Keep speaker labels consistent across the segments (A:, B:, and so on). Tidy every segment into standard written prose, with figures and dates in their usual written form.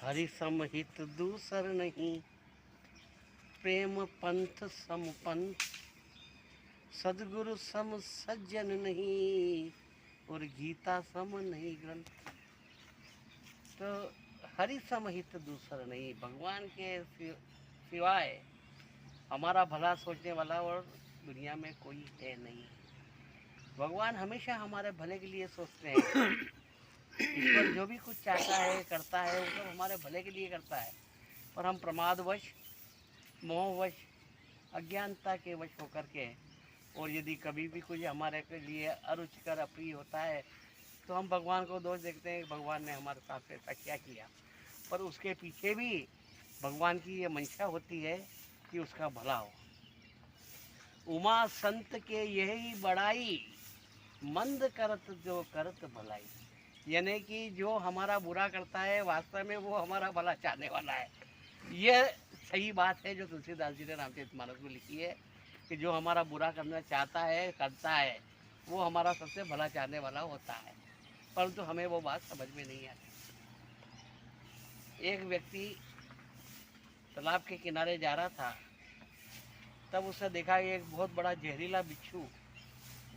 A: हरि समहित दूसर नहीं, प्रेम पंथ सम पंथ, सदगुरु सम सज्जन नहीं, और गीता सम नहीं ग्रंथ। तो हरि समहित दूसर नहीं, भगवान के सिवाय हमारा भला सोचने वाला और दुनिया में कोई है नहीं। भगवान हमेशा हमारे भले के लिए सोचते हैं। ईश्वर जो भी कुछ चाहता है करता है वो सब हमारे भले के लिए करता है, पर हम प्रमादवश, मोहवश, अज्ञानता के वश होकर के, और यदि कभी भी कुछ हमारे के लिए अरुचिकर अप्रिय होता है तो हम भगवान को दोष देखते हैं कि भगवान ने हमारे साथ ऐसा क्या किया। पर उसके पीछे भी भगवान की ये मंशा होती है कि उसका भला हो। उमा संत के यही बड़ाई, मंद करत जो करत भलाई। यानी कि जो हमारा बुरा करता है वास्तव में वो हमारा भला चाहने वाला है। ये सही बात है जो तुलसीदास जी ने रामचरितमानस में लिखी है कि जो हमारा बुरा करना चाहता है करता है वो हमारा सबसे भला चाहने वाला होता है, परंतु हमें वो बात समझ में नहीं आती। एक व्यक्ति तालाब के किनारे जा रहा था, तब उसने देखा कि एक बहुत बड़ा जहरीला बिच्छू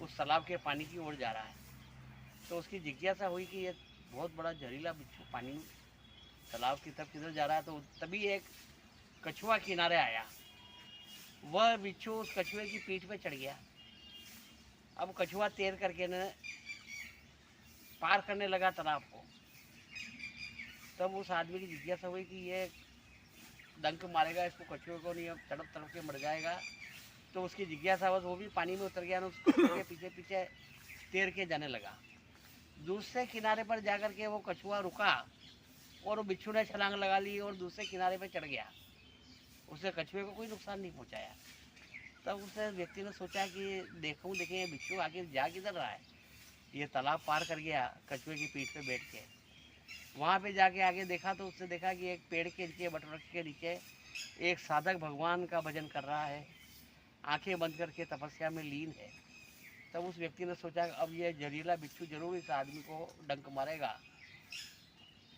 A: उस तालाब के पानी की ओर जा रहा है। तो उसकी जिज्ञासा हुई कि ये बहुत बड़ा जहरीला बिच्छू पानी तालाब की तरफ किधर जा रहा है। तो तभी एक कछुआ किनारे आया। वह बिच्छू उस कछुए की पीठ पे चढ़ गया। अब कछुआ तैर करके न पार करने लगा तालाब को। तब उस आदमी की जिज्ञासा हुई कि ये डंक मारेगा इसको, कछुए को नहीं, अब तड़प तड़प के मर जाएगा। तो उसकी जिज्ञासा बस वो भी पानी में उतर गया और उस कछुए के पीछे पीछे तैर के जाने लगा। दूसरे किनारे पर जाकर के वो कछुआ रुका और वो बिच्छू ने छलांग लगा ली और दूसरे किनारे पर चढ़ गया। उसने कछुए को कोई नुकसान नहीं पहुंचाया। तब उस व्यक्ति ने सोचा कि देखें ये बिच्छू आगे जा किधर रहा है। ये तालाब पार कर गया कछुए की पीठ पे बैठ के। वहाँ पे जाके आगे देखा तो उसने देखा कि एक पेड़ के नीचे, वटवृक्ष के नीचे एक साधक भगवान का भजन कर रहा है, आंखें बंद करके तपस्या में लीन है। तब उस व्यक्ति ने सोचा अब ये जहरीला बिच्छू जरूर इस आदमी को डंक मारेगा,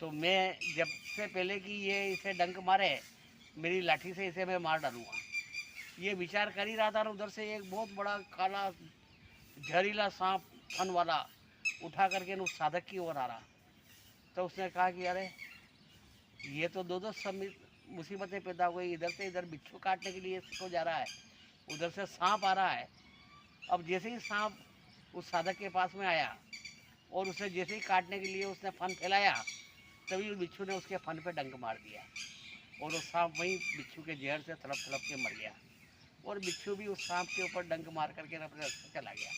A: तो मैं जब से पहले कि ये इसे डंक मारे मेरी लाठी से इसे मैं मार डालूँगा। ये विचार कर ही रहा था और उधर से एक बहुत बड़ा काला जहरीला सांप फन वाला उठा करके उस साधक की ओर आ रहा। तो उसने कहा कि अरे ये तो दो दो मुसीबतें पैदा हो गई, इधर से इधर बिच्छू काटने के लिए इसको जा रहा है, उधर से सांप आ रहा है। अब जैसे ही सांप उस साधक के पास में आया और उसे जैसे ही काटने के लिए उसने फन फैलाया, तभी उस बिच्छू ने उसके फन पे डंक मार दिया और वो सांप वहीं बिच्छू के जहर से तड़प तड़प के मर गया। और बिच्छू भी उस सांप के ऊपर डंक मार करके अपने रास्ते चला गया।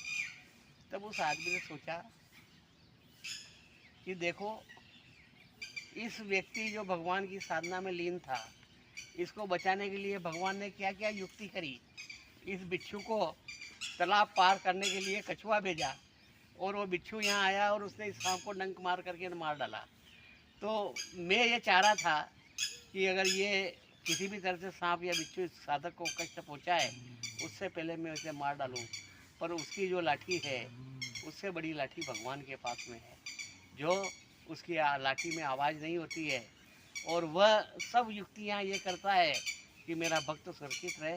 A: तब उस आदमी ने सोचा कि देखो इस व्यक्ति जो भगवान की साधना में लीन था, इसको बचाने के लिए भगवान ने क्या क्या युक्ति करी। इस बिच्छू को तालाब पार करने के लिए कछुआ भेजा और वो बिच्छू यहाँ आया और उसने इस सांप को डंक मार करके मार डाला। तो मैं ये चाह रहा था कि अगर ये किसी भी तरह से सांप या बिच्छू इस साधक को कष्ट पहुँचाए उससे पहले मैं उसे मार डालूँ, पर उसकी जो लाठी है उससे बड़ी लाठी भगवान के पास में है, जो उसकी लाठी में आवाज़ नहीं होती है। और वह सब युक्तियाँ ये करता है कि मेरा भक्त सुरक्षित रहे,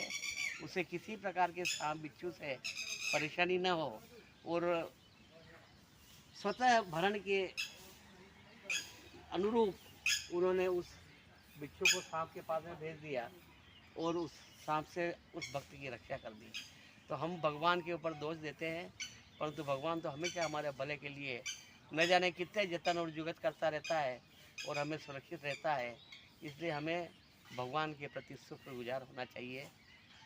A: उसे किसी प्रकार के सांप बिच्छू से परेशानी न हो। और स्वतः भरण के अनुरूप उन्होंने उस बिच्छू को सांप के पास में भेज दिया और उस सांप से उस भक्त की रक्षा कर दी। तो हम भगवान के ऊपर दोष देते हैं, परंतु भगवान तो हमेशा हमारे भले के लिए न जाने कितने जतन और जुगत करता रहता है और हमें सुरक्षित रहता है। इसलिए हमें भगवान के प्रति शुक्रगुजार होना चाहिए,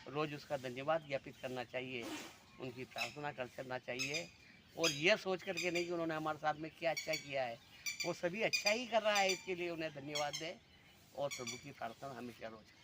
A: रोज़ उसका धन्यवाद ज्ञापित करना चाहिए, उनकी प्रार्थना करना चाहिए। और यह सोच करके नहीं कि उन्होंने हमारे साथ में क्या अच्छा किया है, वो सभी अच्छा ही कर रहा है, इसके लिए उन्हें धन्यवाद दें और प्रभु की प्रार्थना हमेशा रोज